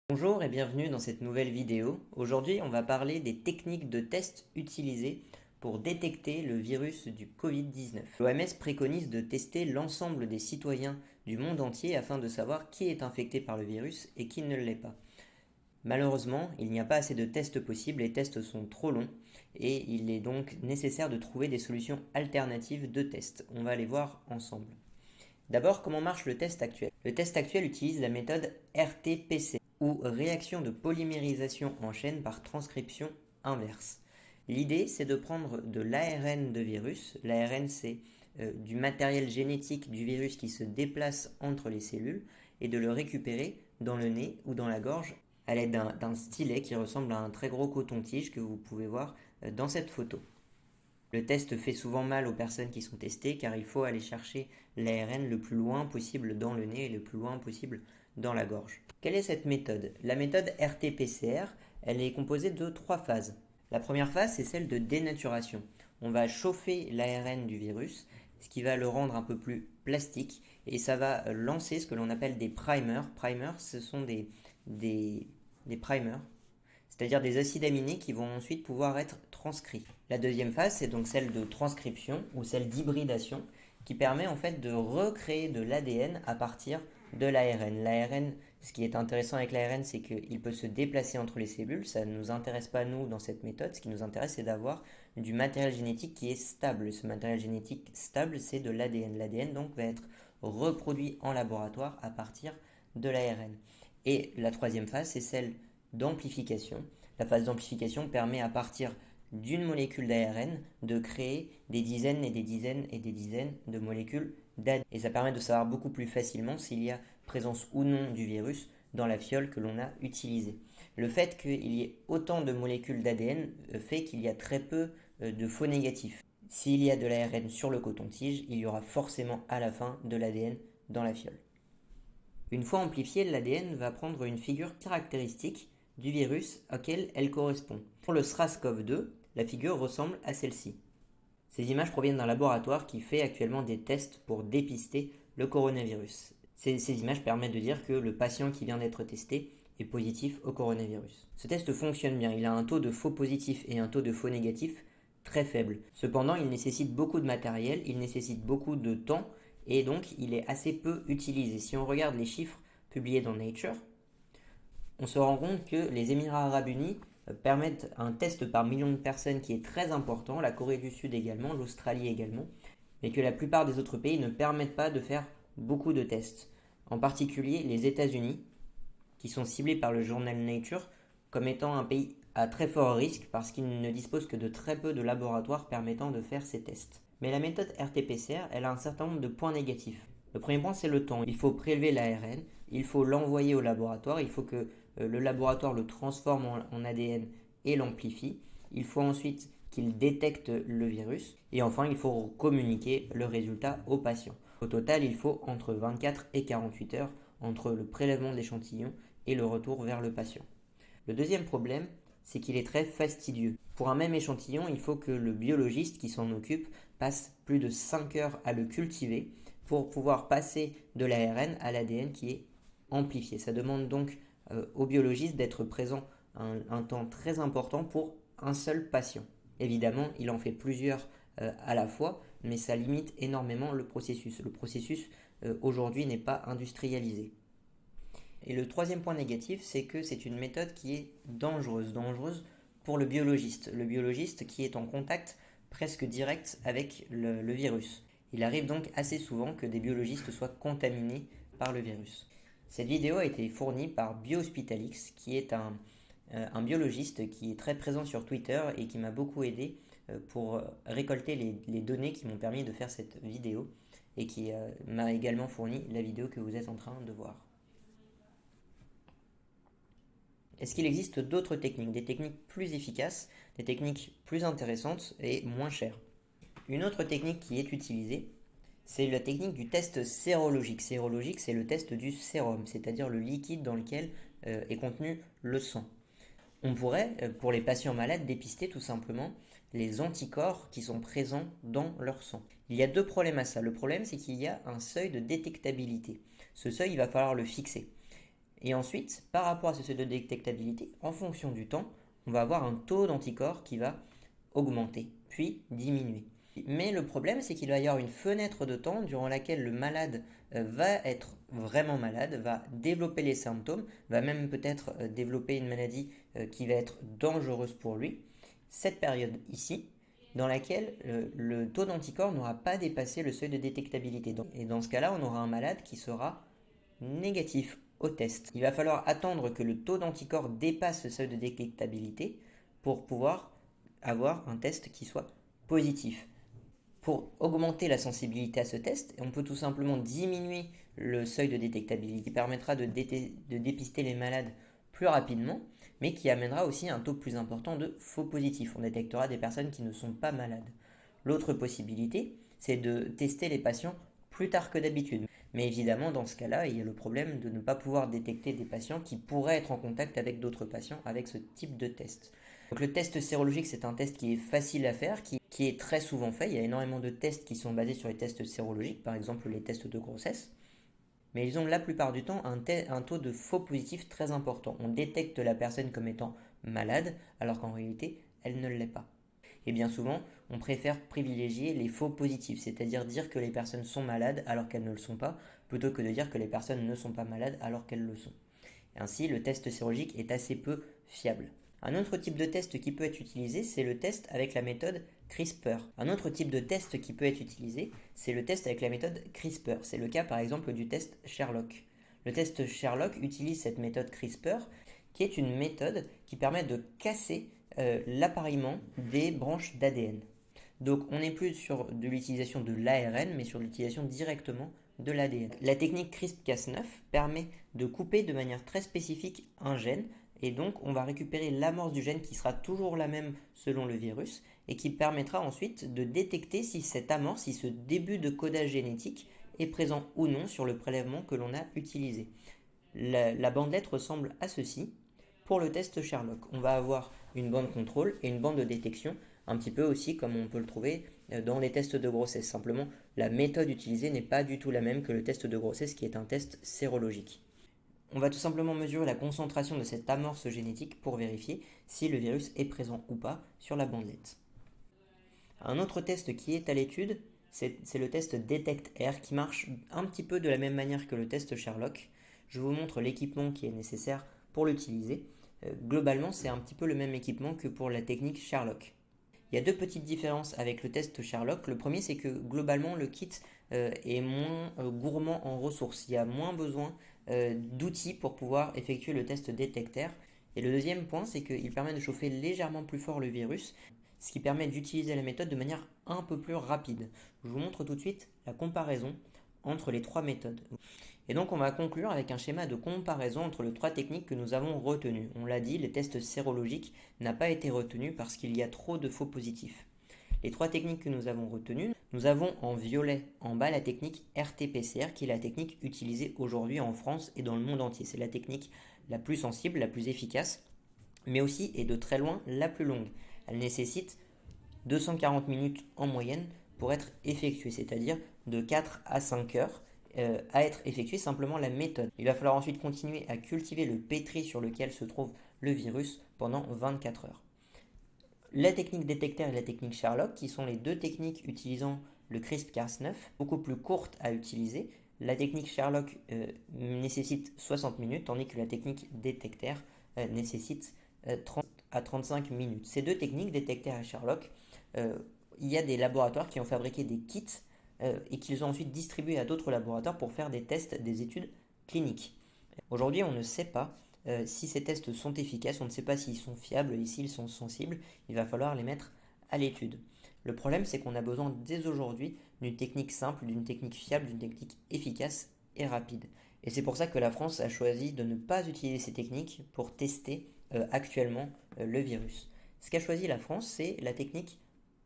Bonjour et bienvenue dans cette nouvelle vidéo. Aujourd'hui, on va parler des techniques de test utilisées pour détecter le virus du Covid-19. L'OMS préconise de tester l'ensemble des citoyens du monde entier afin de savoir qui est infecté par le virus et qui ne l'est pas. Malheureusement, il n'y a pas assez de tests possibles, les tests sont trop longs et il est donc nécessaire de trouver des solutions alternatives de tests. On va les voir ensemble. D'abord, comment marche le test actuel? Le test actuel utilise la méthode RT-PCR, ou réaction de polymérisation en chaîne par transcription inverse. L'idée, c'est de prendre de l'ARN de virus. L'ARN, c'est du matériel génétique du virus qui se déplace entre les cellules et de le récupérer dans le nez ou dans la gorge à l'aide d'un stylet qui ressemble à un très gros coton-tige que vous pouvez voir dans cette photo. Le test fait souvent mal aux personnes qui sont testées car il faut aller chercher l'ARN le plus loin possible dans le nez et le plus loin possible dans la gorge. Quelle est cette méthode? La méthode RT-PCR, elle est composée de 3 phases. La première phase, c'est celle de dénaturation. On va chauffer l'ARN du virus, ce qui va le rendre un peu plus plastique et ça va lancer ce que l'on appelle des primers. Primers, ce sont des primers, c'est-à-dire des acides aminés qui vont ensuite pouvoir être transcrits. La deuxième phase, c'est donc celle de transcription ou celle d'hybridation qui permet en fait de recréer de l'ADN à partir de l'ARN. L'ARN, ce qui est intéressant avec l'ARN, c'est qu'il peut se déplacer entre les cellules. Ça ne nous intéresse pas, nous, dans cette méthode. Ce qui nous intéresse, c'est d'avoir du matériel génétique qui est stable. Ce matériel génétique stable, c'est de l'ADN. L'ADN, donc, va être reproduit en laboratoire à partir de l'ARN. Et la troisième phase, c'est celle d'amplification. La phase d'amplification permet à partir d'une molécule d'ARN de créer des dizaines et des dizaines et des dizaines de molécules d'ADN. Et ça permet de savoir beaucoup plus facilement s'il y a présence ou non du virus dans la fiole que l'on a utilisée. Le fait qu'il y ait autant de molécules d'ADN fait qu'il y a très peu de faux négatifs. S'il y a de l'ARN sur le coton-tige, il y aura forcément à la fin de l'ADN dans la fiole. Une fois amplifiée, l'ADN va prendre une figure caractéristique du virus auquel elle correspond. Pour le SRAS-CoV-2, la figure ressemble à celle-ci. Ces images proviennent d'un laboratoire qui fait actuellement des tests pour dépister le coronavirus. Ces images permettent de dire que le patient qui vient d'être testé est positif au coronavirus. Ce test fonctionne bien, il a un taux de faux positifs et un taux de faux négatifs très faible. Cependant, il nécessite beaucoup de matériel, il nécessite beaucoup de temps et donc il est assez peu utilisé. Si on regarde les chiffres publiés dans Nature, on se rend compte que les Émirats arabes unis permettent un test par million de personnes qui est très important, la Corée du Sud également, l'Australie également, mais que la plupart des autres pays ne permettent pas de faire beaucoup de tests. En particulier les États-Unis, qui sont ciblés par le journal Nature comme étant un pays à très fort risque parce qu'il ne dispose que de très peu de laboratoires permettant de faire ces tests. Mais la méthode RT-PCR, elle a un certain nombre de points négatifs. Le premier point, c'est le temps. Il faut prélever l'ARN, il faut l'envoyer au laboratoire, il faut que le laboratoire le transforme en ADN et l'amplifie. Il faut ensuite qu'il détecte le virus. Et enfin, il faut communiquer le résultat au patient. Au total, il faut entre 24 et 48 heures entre le prélèvement de l'échantillon et le retour vers le patient. Le deuxième problème, c'est qu'il est très fastidieux. Pour un même échantillon, il faut que le biologiste qui s'en occupe passe plus de 5 heures à le cultiver pour pouvoir passer de l'ARN à l'ADN qui est amplifié. Ça demande donc au biologiste d'être présent un temps très important pour un seul patient. Évidemment, il en fait plusieurs à la fois, mais ça limite énormément le processus. Le processus aujourd'hui n'est pas industrialisé. Et le troisième point négatif, c'est que c'est une méthode qui est dangereuse pour le biologiste qui est en contact presque direct avec le virus. Il arrive donc assez souvent que des biologistes soient contaminés par le virus. Cette vidéo a été fournie par Biohospitalix, qui est un biologiste qui est très présent sur Twitter et qui m'a beaucoup aidé pour récolter les données qui m'ont permis de faire cette vidéo et qui m'a également fourni la vidéo que vous êtes en train de voir. Est-ce qu'il existe d'autres techniques, des techniques plus efficaces, des techniques plus intéressantes et moins chères? Une autre technique qui est utilisée, c'est la technique du test sérologique. Sérologique, c'est le test du sérum, c'est-à-dire le liquide dans lequel est contenu le sang. On pourrait, pour les patients malades, dépister tout simplement les anticorps qui sont présents dans leur sang. Il y a deux problèmes à ça. Le problème, c'est qu'il y a un seuil de détectabilité. Ce seuil, il va falloir le fixer. Et ensuite, par rapport à ce seuil de détectabilité, en fonction du temps, on va avoir un taux d'anticorps qui va augmenter, puis diminuer. Mais le problème, c'est qu'il va y avoir une fenêtre de temps durant laquelle le malade va être vraiment malade, va développer les symptômes, va même peut-être développer une maladie qui va être dangereuse pour lui. Cette période ici, dans laquelle le taux d'anticorps n'aura pas dépassé le seuil de détectabilité. Et dans ce cas-là, on aura un malade qui sera négatif au test. Il va falloir attendre que le taux d'anticorps dépasse ce seuil de détectabilité pour pouvoir avoir un test qui soit positif. Pour augmenter la sensibilité à ce test, on peut tout simplement diminuer le seuil de détectabilité qui permettra de dépister les malades plus rapidement, mais qui amènera aussi un taux plus important de faux positifs. On détectera des personnes qui ne sont pas malades. L'autre possibilité, c'est de tester les patients plus tard que d'habitude. Mais évidemment, dans ce cas-là, il y a le problème de ne pas pouvoir détecter des patients qui pourraient être en contact avec d'autres patients avec ce type de test. Donc le test sérologique, c'est un test qui est facile à faire, qui est très souvent fait. Il y a énormément de tests qui sont basés sur les tests sérologiques, par exemple les tests de grossesse. Mais ils ont la plupart du temps un taux de faux positifs très important. On détecte la personne comme étant malade, alors qu'en réalité, elle ne l'est pas. Et bien souvent, on préfère privilégier les faux positifs, c'est-à-dire dire que les personnes sont malades alors qu'elles ne le sont pas, plutôt que de dire que les personnes ne sont pas malades alors qu'elles le sont. Et ainsi, le test sérologique est assez peu fiable. Un autre type de test qui peut être utilisé, c'est le test avec la méthode CRISPR. Un autre type de test qui peut être utilisé, c'est le test avec la méthode CRISPR. C'est le cas par exemple du test Sherlock. Le test Sherlock utilise cette méthode CRISPR, qui est une méthode qui permet de casser l'appariement des branches d'ADN. Donc on n'est plus sur de l'utilisation de l'ARN, mais sur l'utilisation directement de l'ADN. La technique CRISPR-Cas9 permet de couper de manière très spécifique un gène, et donc on va récupérer l'amorce du gène qui sera toujours la même selon le virus, et qui permettra ensuite de détecter si cette amorce, si ce début de codage génétique est présent ou non sur le prélèvement que l'on a utilisé. La bandelette ressemble à ceci. Pour le test Sherlock, on va avoir une bande contrôle et une bande de détection, un petit peu aussi comme on peut le trouver dans les tests de grossesse. Simplement, la méthode utilisée n'est pas du tout la même que le test de grossesse qui est un test sérologique. On va tout simplement mesurer la concentration de cette amorce génétique pour vérifier si le virus est présent ou pas sur la bandelette. Un autre test qui est à l'étude, c'est le test DETECT-R qui marche un petit peu de la même manière que le test Sherlock. Je vous montre l'équipement qui est nécessaire pour l'utiliser. Globalement, c'est un petit peu le même équipement que pour la technique Sherlock. Il y a deux petites différences avec le test Sherlock. Le premier, c'est que globalement, le kit est moins gourmand en ressources. Il y a moins besoin d'outils pour pouvoir effectuer le test DETECT-R. Et le deuxième point, c'est qu'il permet de chauffer légèrement plus fort le virus, ce qui permet d'utiliser la méthode de manière un peu plus rapide. Je vous montre tout de suite la comparaison entre les trois méthodes. Et donc on va conclure avec un schéma de comparaison entre les trois techniques que nous avons retenues. On l'a dit, le test sérologique n'a pas été retenu parce qu'il y a trop de faux positifs. Les trois techniques que nous avons retenues, nous avons en violet en bas la technique RT-PCR qui est la technique utilisée aujourd'hui en France et dans le monde entier. C'est la technique la plus sensible, la plus efficace, mais aussi et de très loin la plus longue. Elle nécessite 240 minutes en moyenne pour être effectuée, c'est-à-dire de 4 à 5 heures à être effectuée simplement la méthode. Il va falloir ensuite continuer à cultiver le pétri sur lequel se trouve le virus pendant 24 heures. La technique DETECT-R et la technique Sherlock, qui sont les deux techniques utilisant le CRISPR-Cas9, beaucoup plus courtes à utiliser. La technique Sherlock nécessite 60 minutes, tandis que la technique DETECT-R nécessite 30 à 35 minutes. Ces deux techniques, DETECT-R et Sherlock, il y a des laboratoires qui ont fabriqué des kits et qu'ils ont ensuite distribués à d'autres laboratoires pour faire des tests, des études cliniques. Aujourd'hui, on ne sait pas si ces tests sont efficaces, on ne sait pas s'ils sont fiables et s'ils sont sensibles. Il va falloir les mettre à l'étude. Le problème, c'est qu'on a besoin dès aujourd'hui d'une technique simple, d'une technique fiable, d'une technique efficace et rapide. Et c'est pour ça que la France a choisi de ne pas utiliser ces techniques pour tester actuellement le virus. Ce qu'a choisi la France, c'est la technique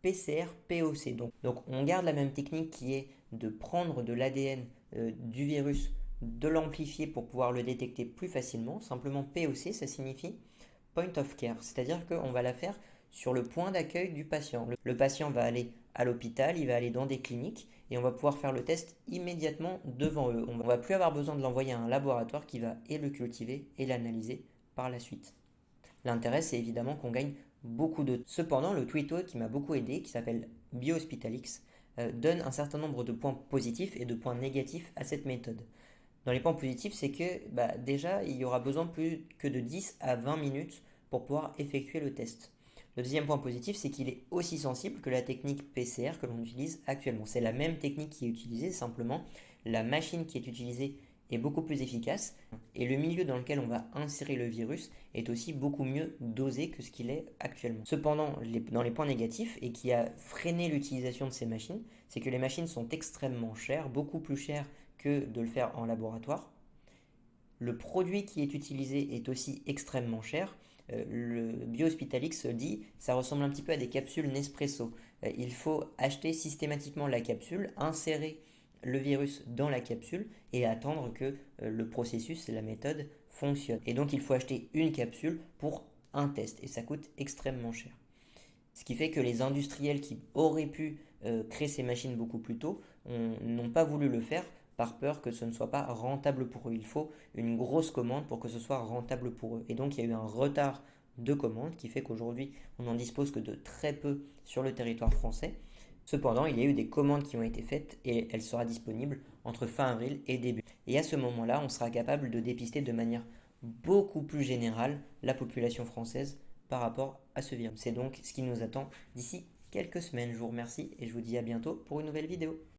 PCR-POC. Donc on garde la même technique qui est de prendre de l'ADN du virus, de l'amplifier pour pouvoir le détecter plus facilement. Simplement POC, ça signifie Point of Care, c'est-à-dire qu'on va la faire sur le point d'accueil du patient. Le patient va aller à l'hôpital, il va aller dans des cliniques et on va pouvoir faire le test immédiatement devant eux. On ne va plus avoir besoin de l'envoyer à un laboratoire qui va et le cultiver et l'analyser par la suite. L'intérêt, c'est évidemment qu'on gagne beaucoup de temps. Cependant, le tweeto qui m'a beaucoup aidé, qui s'appelle BioHospitalix, donne un certain nombre de points positifs et de points négatifs à cette méthode. Dans les points positifs, c'est que déjà, il y aura besoin plus que de 10 à 20 minutes pour pouvoir effectuer le test. Le deuxième point positif, c'est qu'il est aussi sensible que la technique PCR que l'on utilise actuellement. C'est la même technique qui est utilisée, simplement la machine qui est utilisée est beaucoup plus efficace et le milieu dans lequel on va insérer le virus est aussi beaucoup mieux dosé que ce qu'il est actuellement. Cependant, dans les points négatifs et qui a freiné l'utilisation de ces machines, c'est que les machines sont extrêmement chères, beaucoup plus chères que de le faire en laboratoire. Le produit qui est utilisé est aussi extrêmement cher. Le BioHospitalix dit ça ressemble un petit peu à des capsules Nespresso. Il faut acheter systématiquement la capsule, insérer le virus dans la capsule et attendre que le processus, la méthode fonctionne. Et donc il faut acheter une capsule pour un test et ça coûte extrêmement cher. Ce qui fait que les industriels qui auraient pu créer ces machines beaucoup plus tôt n'ont pas voulu le faire par peur que ce ne soit pas rentable pour eux. Il faut une grosse commande pour que ce soit rentable pour eux. Et donc il y a eu un retard de commande qui fait qu'aujourd'hui on n'en dispose que de très peu sur le territoire français. Cependant, il y a eu des commandes qui ont été faites et elle sera disponible entre fin avril et début. Et à ce moment-là, on sera capable de dépister de manière beaucoup plus générale la population française par rapport à ce virus. C'est donc ce qui nous attend d'ici quelques semaines. Je vous remercie et je vous dis à bientôt pour une nouvelle vidéo.